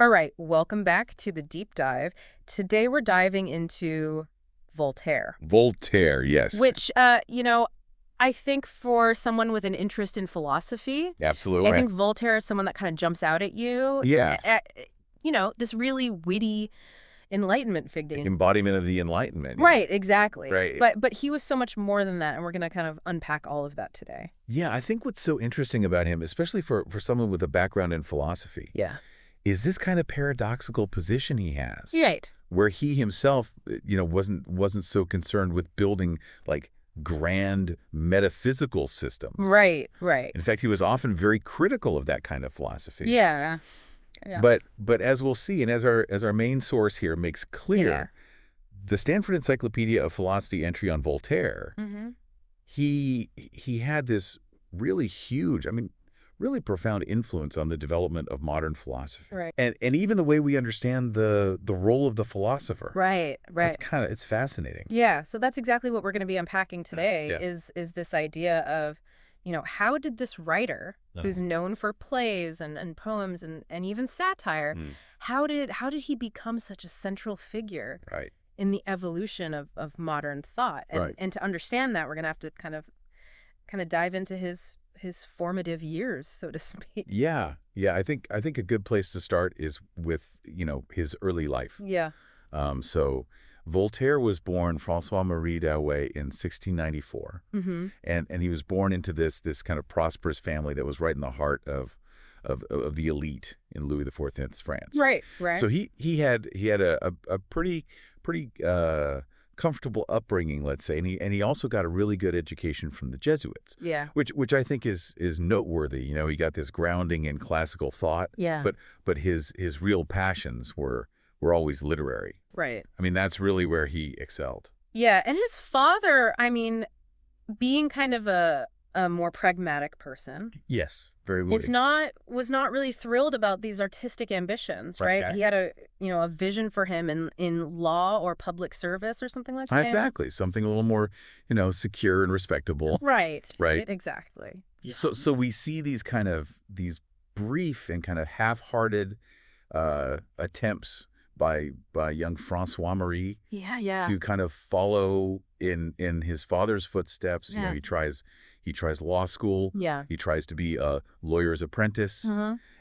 All right, welcome back to the deep dive. Today we're diving into Voltaire, Voltaire, yes. which, I think for someone with an interest in philosophy, Absolutely I right. think Voltaire is someone that kind of jumps out at you. Yeah. This really witty Enlightenment figure. Embodiment of the Enlightenment. Right, exactly. Right. But he was so much more than that, and we're going to kind of unpack all of that today. Yeah, I think what's so interesting about him, especially for someone with a background in philosophy, Yeah. is this kind of paradoxical position he has. Right. Where he himself, wasn't so concerned with building like grand metaphysical systems. Right, right. In fact, he was often very critical of that kind of philosophy. Yeah. Yeah. But as we'll see, and as our main source here makes clear, the Stanford Encyclopedia of Philosophy entry on Voltaire, he had this really huge, really profound influence on the development of modern philosophy. Right. And even the way we understand the role of the philosopher. Right. It's fascinating. Yeah, so that's exactly what we're going to be unpacking today Yeah. is this idea of, how did this writer who's known for plays and poems and even satire, how did he become such a central figure Right. in the evolution of modern thought? And Right. and to understand that, we're going to have to kind of dive into his formative years, so to speak. Yeah. I think a good place to start is with, his early life. Yeah. So Voltaire was born François-Marie Dauet in 1694. And he was born into this kind of prosperous family that was right in the heart of the elite in Louis XIV's France. Right. So he had a pretty comfortable upbringing, let's say, and he also got a really good education from the Jesuits. Yeah. Which I think is noteworthy. He got this grounding in classical thought. Yeah. But his real passions were always literary. Right. That's really where he excelled. Yeah, and his father, being kind of a more pragmatic person, Yes, very woody. was not really thrilled about these artistic ambitions, right? Okay. He had a vision for him in law or public service or something like that. Exactly. Something a little more, secure and respectable. Right. Right. Exactly. Yeah. So we see these brief and kind of half-hearted attempts by young François-Marie Yeah. to kind of follow in his father's footsteps. Yeah. He tries law school. Yeah. He tries to be a lawyer's apprentice.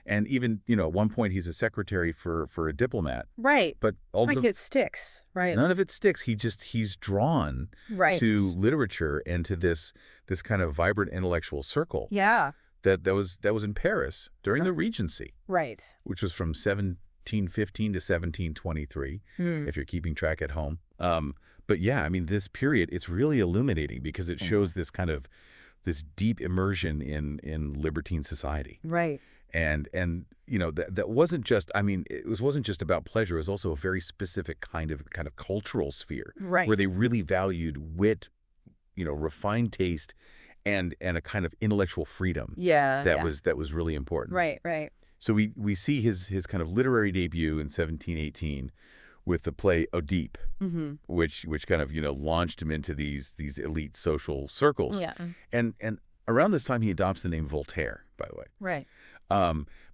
And even, at one point he's a secretary for a diplomat. Right. But all Like it sticks, right? none of it sticks. He's drawn Right. to literature and to this kind of vibrant intellectual circle. Yeah. That was in Paris during the Regency, Right. which was from 1715 to 1723, if you're keeping track at home. But yeah, this period, it's really illuminating because it shows this kind of this deep immersion in libertine society. Right. And that wasn't just, wasn't just about pleasure. It was also a very specific kind of cultural sphere. Right. Where they really valued wit, refined taste, and a kind of intellectual freedom. Yeah. That was really important. Right. So we see his kind of literary debut in 1718 with the play Oedipe, which kind of launched him into these elite social circles. Yeah. And around this time he adopts the name Voltaire, by the way. Right.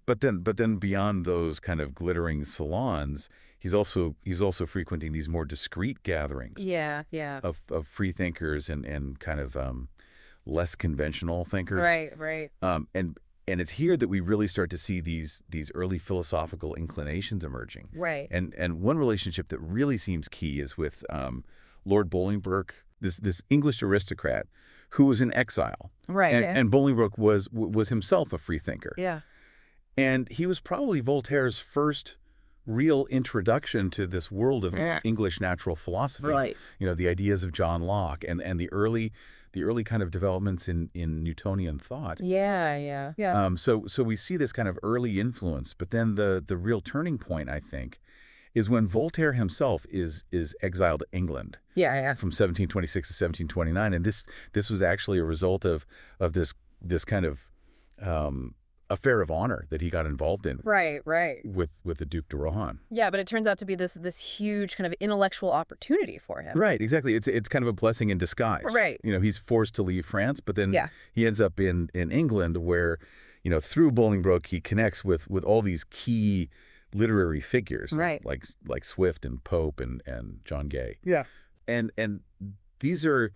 But then beyond those kind of glittering salons, he's also frequenting these more discreet gatherings. Yeah. Of free thinkers and kind of less conventional thinkers. Right. And it's here that we really start to see these early philosophical inclinations emerging. Right. And one relationship that really seems key is with Lord Bolingbroke, this English aristocrat who was in exile. Right. And Bolingbroke was himself a free thinker. Yeah. And he was probably Voltaire's first real introduction to this world of English natural philosophy. Right. The ideas of John Locke and the early kind of developments in Newtonian thought. Yeah. So we see this kind of early influence, but then the real turning point, I think, is when Voltaire himself is exiled to England. Yeah. From 1726 to 1729, and this was actually a result of this kind of affair of honor that he got involved in. Right. With the Duc de Rohan. Yeah, but it turns out to be this huge kind of intellectual opportunity for him. Right, exactly. It's kind of a blessing in disguise. Right. He's forced to leave France, but then he ends up in England where, through Bolingbroke, he connects with all these key literary figures, Right. like Swift and Pope and John Gay. Yeah. And these are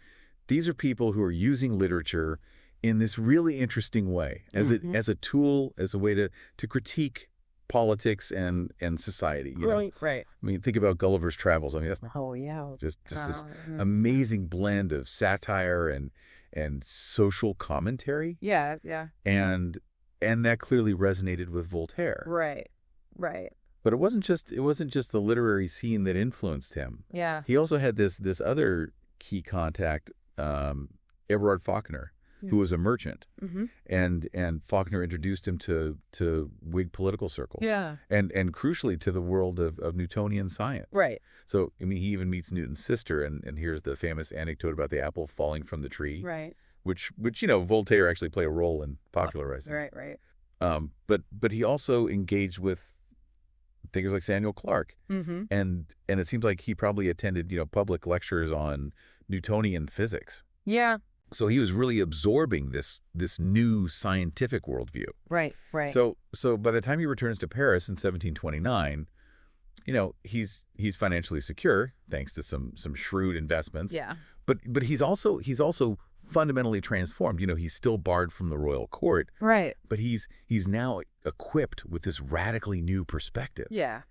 people who are using literature in this really interesting way as a tool, as a way to critique politics and society. Right. I mean, think about Gulliver's Travels. I mean, that's just this amazing blend of satire and social commentary. Yeah. And that clearly resonated with Voltaire. Right. But it wasn't just the literary scene that influenced him. Yeah. He also had this other key contact, Everard Faulkner, who was a merchant, and Faulkner introduced him to Whig political circles. Yeah. And crucially to the world of Newtonian science. Right. So I mean, he even meets Newton's sister, and here's the famous anecdote about the apple falling from the tree. Right. Which Voltaire actually played a role in popularizing. Right. But he also engaged with thinkers like Samuel Clarke, and it seems like he probably attended public lectures on Newtonian physics. Yeah. So he was really absorbing this new scientific worldview. Right. So by the time he returns to Paris in 1729, he's financially secure thanks to some shrewd investments. Yeah. But he's also fundamentally transformed. He's still barred from the royal court. Right. But he's now equipped with this radically new perspective. Yeah.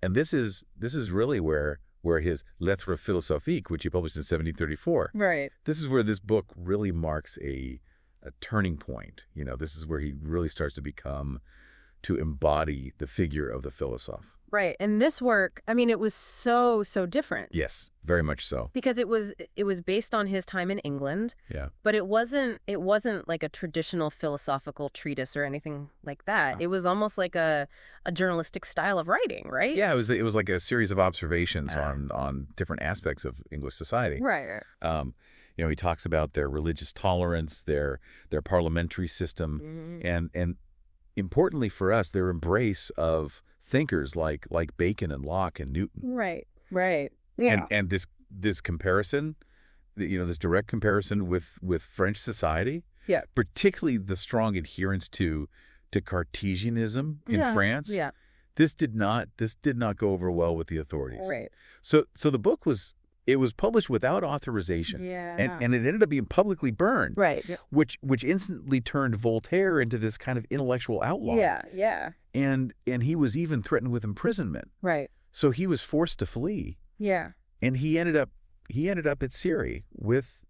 And this is really where his Lettres philosophiques, which he published in 1734. Right. This is where this book really marks a turning point. This is where he really starts to embody the figure of the philosophe. Right. And this work, I mean, it was so different. Yes, very much so. Because it was based on his time in England. Yeah. But it wasn't like a traditional philosophical treatise or anything like that. It was almost like a journalistic style of writing, right? Yeah, it was like a series of observations on different aspects of English society. Right. He talks about their religious tolerance, their parliamentary system, and importantly for us, their embrace of thinkers like Bacon and Locke and Newton. Right. Yeah. And this comparison, this direct comparison with French society. Yeah. Particularly the strong adherence to Cartesianism in France. Yeah. This did not go over well with the authorities. Right. So the book was published without authorization. Yeah. And it ended up being publicly burned. Right. Which instantly turned Voltaire into this kind of intellectual outlaw. Yeah. And he was even threatened with imprisonment. Right. So he was forced to flee. Yeah. And he ended up at Cirey with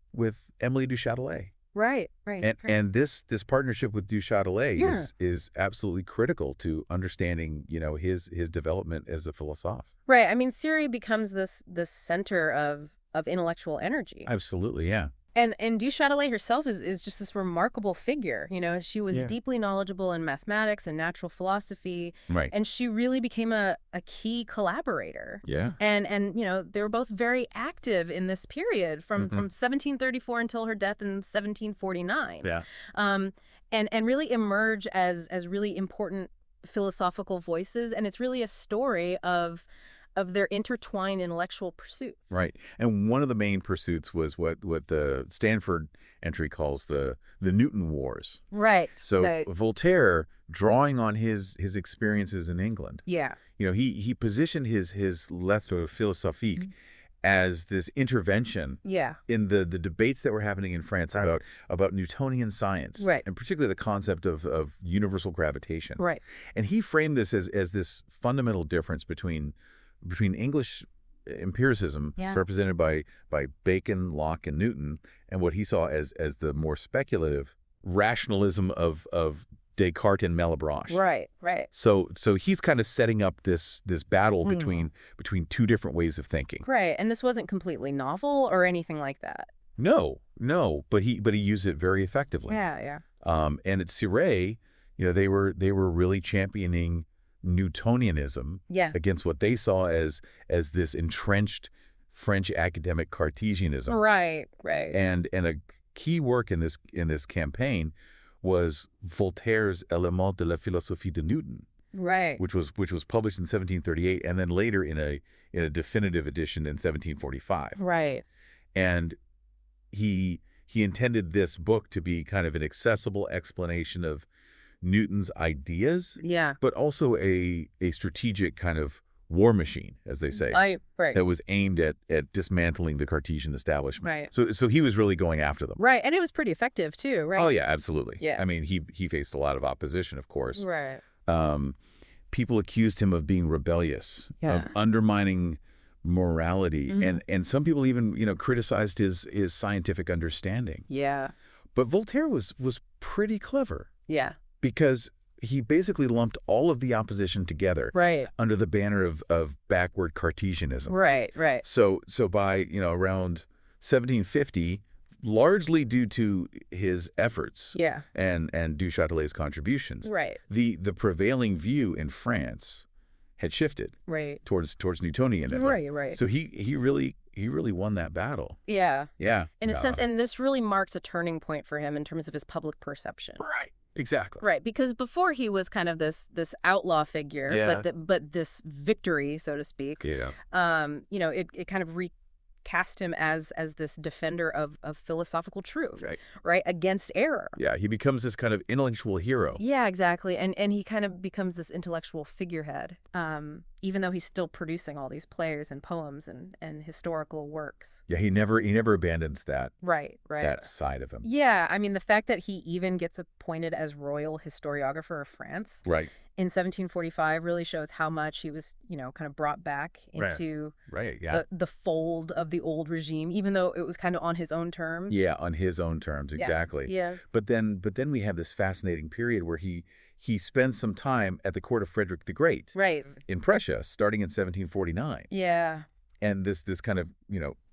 Emily du Châtelet. Right. And this partnership with du Châtelet is absolutely critical to understanding, his development as a philosophe. Right. I mean, Cirey becomes this center of intellectual energy. Absolutely, yeah. And du Châtelet herself is just this remarkable figure. She was deeply knowledgeable in mathematics and natural philosophy. Right. And she really became a key collaborator. Yeah. And they were both very active in this period from 1734 until her death in 1749. Yeah. And really emerge as really important philosophical voices. And it's really a story of their intertwined intellectual pursuits. Right. And one of the main pursuits was what the Stanford entry calls the Newton Wars. Right. So Voltaire, drawing on his experiences in England. Yeah. He positioned his Lettres philosophiques as this intervention in the debates that were happening in France about Newtonian science. Right. And particularly the concept of universal gravitation. Right. And he framed this as this fundamental difference between English empiricism, represented by Bacon, Locke, and Newton, and what he saw as the more speculative rationalism of Descartes and Malebranche. Right. So he's kind of setting up this battle between two different ways of thinking. Right. And this wasn't completely novel or anything like that. No, but he used it very effectively. Yeah. And at Cirey, they were really championing Newtonianism against what they saw as this entrenched French academic Cartesianism. Right. And a key work in this campaign was Voltaire's Éléments de la philosophie de Newton. Right. Which was published in 1738 and then later in a definitive edition in 1745. Right. And he intended this book to be kind of an accessible explanation of Newton's ideas, Yeah. but also a strategic kind of war machine, as they say, Right. that was aimed at dismantling the Cartesian establishment. Right. So he was really going after them. Right. And it was pretty effective, too, right? Oh, yeah, absolutely. Yeah. I mean, he faced a lot of opposition, of course. Right. People accused him of being rebellious, of undermining morality, and some people even, criticized his scientific understanding. Yeah. But Voltaire was pretty clever. Yeah. Because he basically lumped all of the opposition together under the banner of backward Cartesianism. Right. So by, around 1750, largely due to his efforts and Du Châtelet's contributions, the prevailing view in France had shifted towards Newtonianism. Right. So he really won that battle. Yeah. Yeah. In a sense, and this really marks a turning point for him in terms of his public perception. Right. Exactly. Right, because before he was kind of this outlaw figure, but this victory, so to speak. Yeah. It kind of recast him as this defender of philosophical truth, right, against error. Yeah, he becomes this kind of intellectual hero. Yeah, exactly, and he kind of becomes this intellectual figurehead, even though he's still producing all these plays and poems and historical works. Yeah, he never abandons that. Right. That side of him. Yeah, I mean, the fact that he even gets appointed as royal historiographer of France in 1745 really shows how much he was, kind of brought back into the fold of the old regime, even though it was kind of on his own terms. Yeah, on his own terms, exactly. Yeah. But then we have this fascinating period where he spends some time at the court of Frederick the Great in Prussia, starting in 1749. Yeah. And this kind of,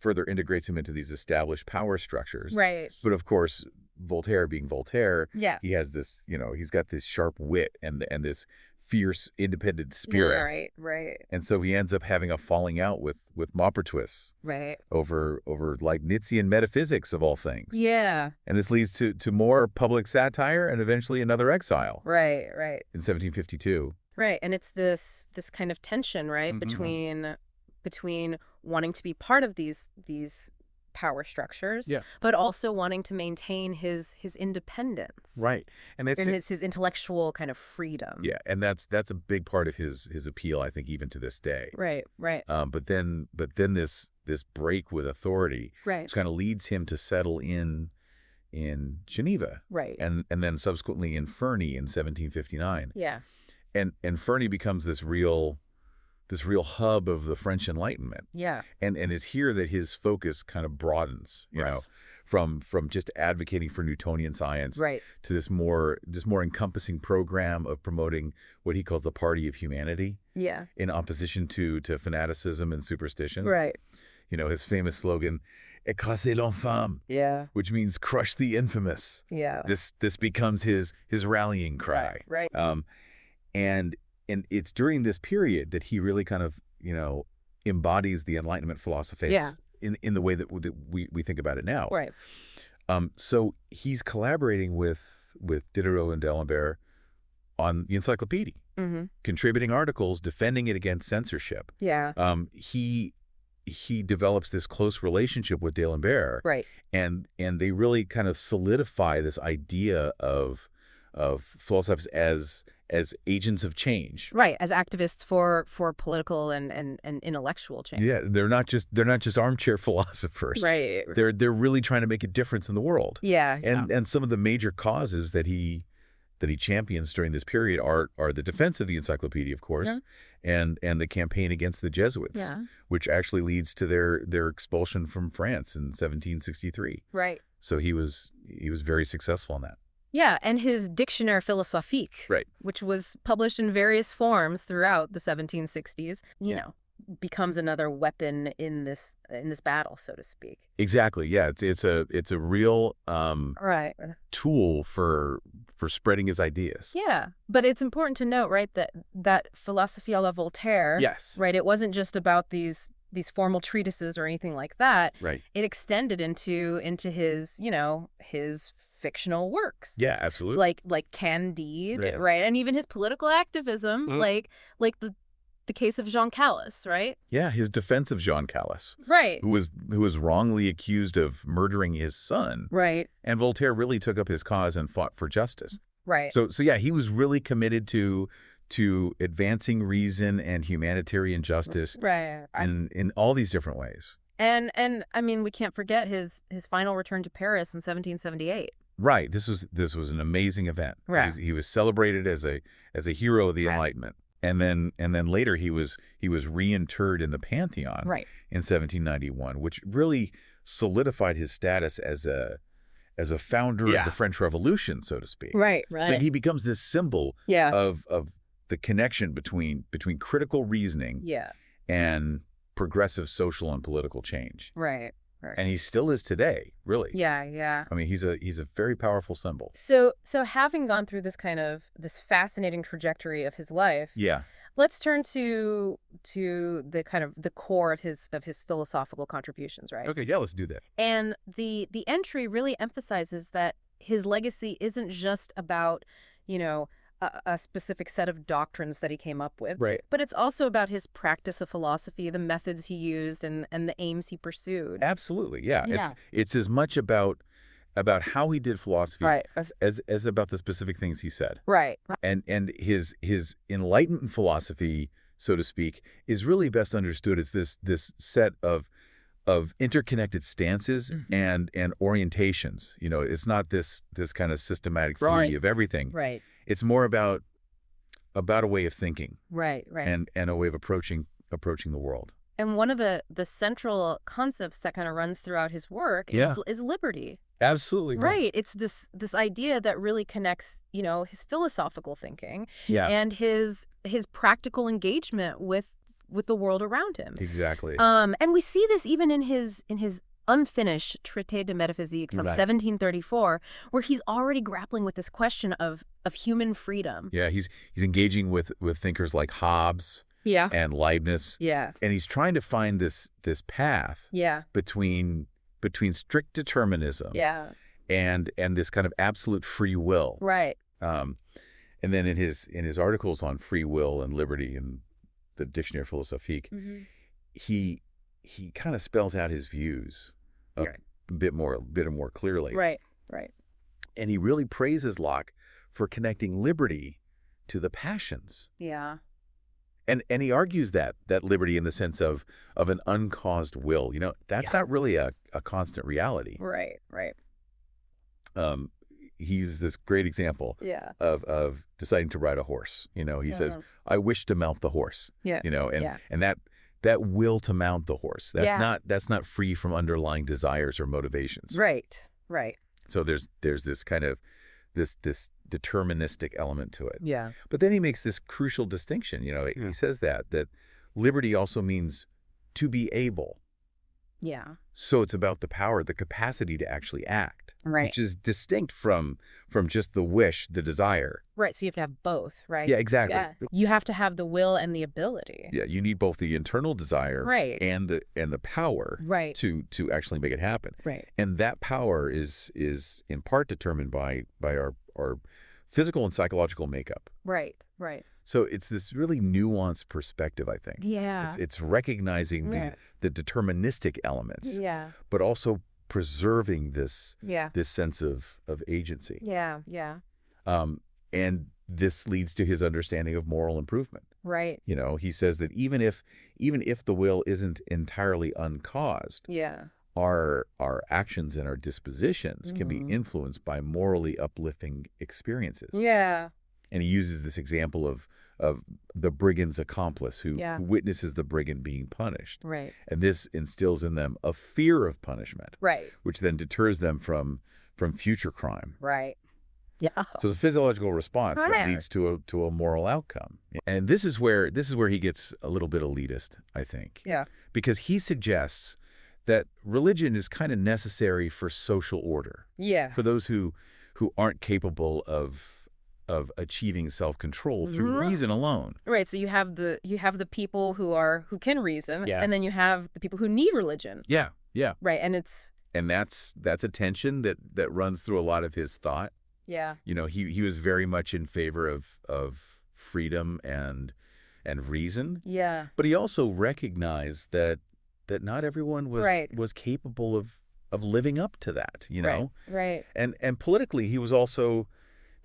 further integrates him into these established power structures. Right. But of course, Voltaire being Voltaire, yeah, he has this, he's got this sharp wit and this fierce, independent spirit. Right. And so he ends up having a falling out with Maupertuis. Right. Over Leibnizian metaphysics, of all things. Yeah. And this leads to more public satire and eventually another exile. Right. In 1752. Right. And it's this kind of tension, right, between wanting to be part of these power structures, but also wanting to maintain his independence. Right. And his intellectual kind of freedom. Yeah, and that's a big part of his appeal, I think, even to this day. Right. But then this break with authority kind of leads him to settle in Geneva. Right. And then subsequently in Ferney in 1759. Yeah. And Ferney becomes this real hub of the French Enlightenment. Yeah. And it's here that his focus kind of broadens, you know, from just advocating for Newtonian science to this more encompassing program of promoting what he calls the party of humanity. Yeah. In opposition to fanaticism and superstition. Right. His famous slogan, "Écrasez l'infâme." Yeah. Which means crush the infamous. Yeah. This becomes his rallying cry. Right. And it's during this period that he really kind of, embodies the Enlightenment philosophy in the way that we think about it now. Right. So he's collaborating with Diderot and D'Alembert on the encyclopedia, contributing articles, defending it against censorship. Yeah. He develops this close relationship with D'Alembert. Right. And they really kind of solidify this idea of philosophers as agents of change. Right, as activists for political and intellectual change. Yeah, they're not just armchair philosophers. Right. They're really trying to make a difference in the world. Yeah. And some of the major causes that he champions during this period are the defense of the encyclopedia, of course, and the campaign against the Jesuits, which actually leads to their expulsion from France in 1763. Right. So he was very successful in that. Yeah, and his Dictionnaire philosophique, which was published in various forms throughout the 1760s, becomes another weapon in this battle, so to speak. Exactly. Yeah, it's a real tool for spreading his ideas. Yeah, but it's important to note, right, that Philosophie à la Voltaire, right, it wasn't just about these formal treatises or anything like that. Right. It extended into his, his fictional works. Yeah, absolutely. Like Candide, right? And even his political activism, like the case of Jean Calas, right? Yeah, his defense of Jean Calas. Right. Who was wrongly accused of murdering his son. Right. And Voltaire really took up his cause and fought for justice. Right. So yeah, he was really committed to advancing reason and humanitarian justice Right. in all these different ways. And I mean, we can't forget his final return to Paris in 1778. Right. This was an amazing event. Right. He was celebrated as a hero of the Enlightenment. And then later he was reinterred in the Pantheon in 1791, which really solidified his status as a founder of the French Revolution, so to speak. Right. Then he becomes this symbol of the connection between critical reasoning and progressive social and political change. Right. And he still is today, really. Yeah. I mean, he's a very powerful symbol. So having gone through this fascinating trajectory of his life, let's turn to the kind of the core of his philosophical contributions, right? Okay, yeah, let's do that. And the entry really emphasizes that his legacy isn't just about, a specific set of doctrines that he came up with, but it's also about his practice of philosophy, the methods he used, and the aims he pursued. Absolutely, yeah. It's as much about how he did philosophy as about the specific things he said. Right. And his Enlightenment philosophy, so to speak, is really best understood as this set of interconnected stances and orientations. It's not this kind of systematic theory of everything. Right. It's more about a way of thinking. Right. And a way of approaching the world. And one of the central concepts that kind of runs throughout his work is liberty. Absolutely. Right. It's this idea that really connects, his philosophical thinking and his practical engagement with the world around him. Exactly. And we see this even in his unfinished Traité de Métaphysique from 1734, where he's already grappling with this question of human freedom. Yeah, he's engaging with thinkers like Hobbes and Leibniz. Yeah. And he's trying to find this path between strict determinism and this kind of absolute free will. Right. And then in his articles on free will and liberty and the Dictionnaire Philosophique, he kind of spells out his views a bit more clearly. Right. And he really praises Locke for connecting liberty to the passions. Yeah. And he argues that liberty in the sense of an uncaused will. That's not really a constant reality. Right. He's this great example of deciding to ride a horse. He says, I wish to mount the horse. And that will to mount the horse, that's not free from underlying desires or motivations. Right. So there's this kind of this deterministic element to it. Yeah. But then he makes this crucial distinction. He says that liberty also means to be able. Yeah. So it's about the power, the capacity to actually act. Right. Which is distinct from just the wish, the desire. Right. So you have to have both, right? Yeah, exactly. Yeah. You have to have the will and the ability. Yeah, you need both the internal desire and the power to actually make it happen. Right. And that power is in part determined by our physical and psychological makeup. Right. So it's this really nuanced perspective, I think. Yeah. It's recognizing the deterministic elements. Yeah. But also preserving this sense of agency. Yeah. And this leads to his understanding of moral improvement. Right. He says that even if the will isn't entirely uncaused, our actions and our dispositions can be influenced by morally uplifting experiences. Yeah. And he uses this example of the brigand's accomplice who witnesses the brigand being punished. Right. And this instills in them a fear of punishment. Right. Which then deters them from future crime. Right. Yeah. So the physiological response that leads to a moral outcome. And this is where he gets a little bit elitist, I think. Yeah. Because he suggests that religion is kind of necessary for social order. Yeah. For those who aren't capable of achieving self-control through reason alone. Right. So you have the people who can reason, and then you have the people who need religion. Yeah. Right. And that's a tension that runs through a lot of his thought. Yeah. He was very much in favor of freedom and reason. Yeah. But he also recognized that not everyone was capable of living up to that, Right. And politically he was also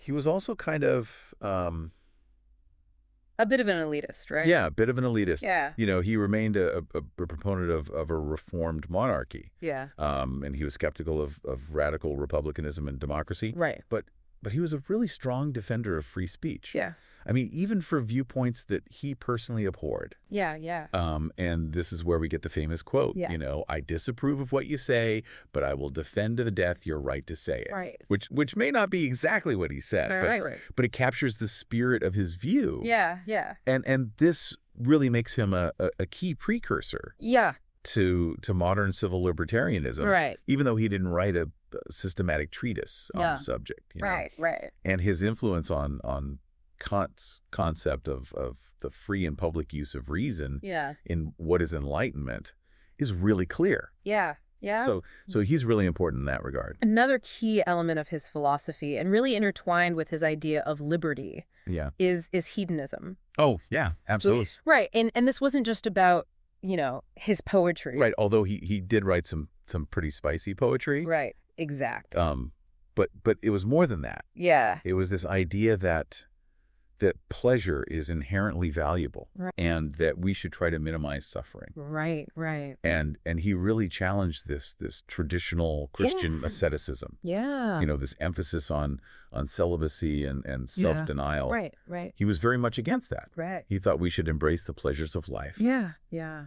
He was also kind of a bit of an elitist, right? Yeah, a bit of an elitist. Yeah. He remained a proponent of a reformed monarchy. Yeah. And he was skeptical of radical republicanism and democracy. Right. But he was a really strong defender of free speech. Yeah. I mean, even for viewpoints that he personally abhorred. Yeah, yeah. And this is where we get the famous quote, I disapprove of what you say, but I will defend to the death your right to say it. Right. Which may not be exactly what he said, right. But it captures the spirit of his view. Yeah, yeah. And this really makes him a key precursor. Yeah. To modern civil libertarianism. Right. Even though he didn't write a systematic treatise on the subject. Right, right. And his influence on Kant's concept of the free and public use of reason in what is Enlightenment is really clear. Yeah, yeah. So he's really important in that regard. Another key element of his philosophy, and really intertwined with his idea of liberty, is hedonism. Oh, yeah, absolutely. Right, and this wasn't just about, his poetry. Right, although he did write some pretty spicy poetry. Right, exact. But it was more than that. Yeah. It was this idea that pleasure is inherently valuable, and that we should try to minimize suffering. Right, right. And he really challenged this traditional Christian asceticism. Yeah. This emphasis on celibacy and self-denial. Right, right. He was very much against that. Right. He thought we should embrace the pleasures of life. Yeah, yeah.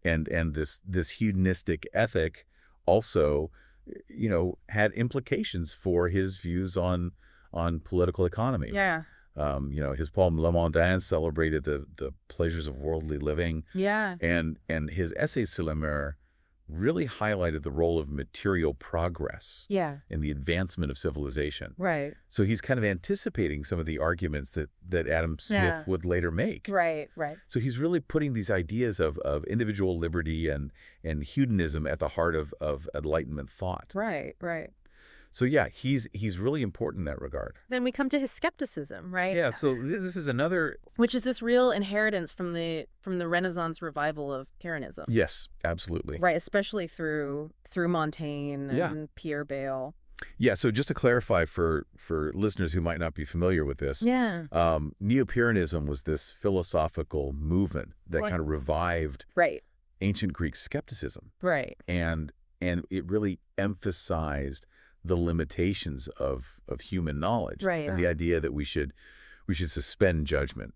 And this hedonistic ethic also, had implications for his views on political economy. Yeah. His poem Le Mondain celebrated the pleasures of worldly living. Yeah. And his essay Sur la Mer really highlighted the role of material progress in the advancement of civilization. Right. So he's kind of anticipating some of the arguments that Adam Smith would later make. Right, right. So he's really putting these ideas of individual liberty and hedonism at the heart of Enlightenment thought. Right, right. So yeah, he's really important in that regard. Then we come to his skepticism, right? Yeah, so this is another... Which is this real inheritance from the Renaissance revival of Pyrrhonism. Yes, absolutely. Right, especially through Montaigne and Pierre Bayle. Yeah, so just to clarify for listeners who might not be familiar with this, Neo-Pyrrhonism was this philosophical movement that kind of revived ancient Greek skepticism. Right. And it really emphasized the limitations of human knowledge, and the idea that we should suspend judgment,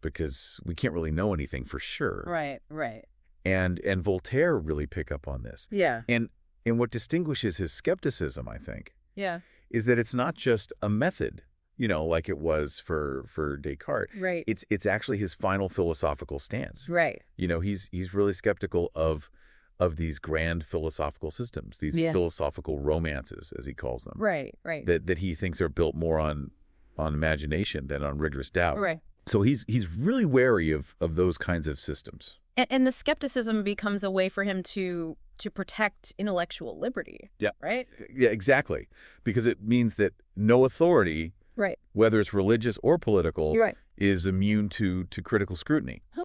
because we can't really know anything for sure. Right, right. And Voltaire really picked up on this. Yeah. And what distinguishes his skepticism, I think, is that it's not just a method, like it was for Descartes. Right. It's actually his final philosophical stance. Right. He's really skeptical of these grand philosophical systems, these philosophical romances, as he calls them. Right, right. That he thinks are built more on imagination than on rigorous doubt. Right. So he's really wary of those kinds of systems. And the skepticism becomes a way for him to protect intellectual liberty. Yeah. Right? Yeah, exactly. Because it means that no authority, whether it's religious or political, is immune to critical scrutiny.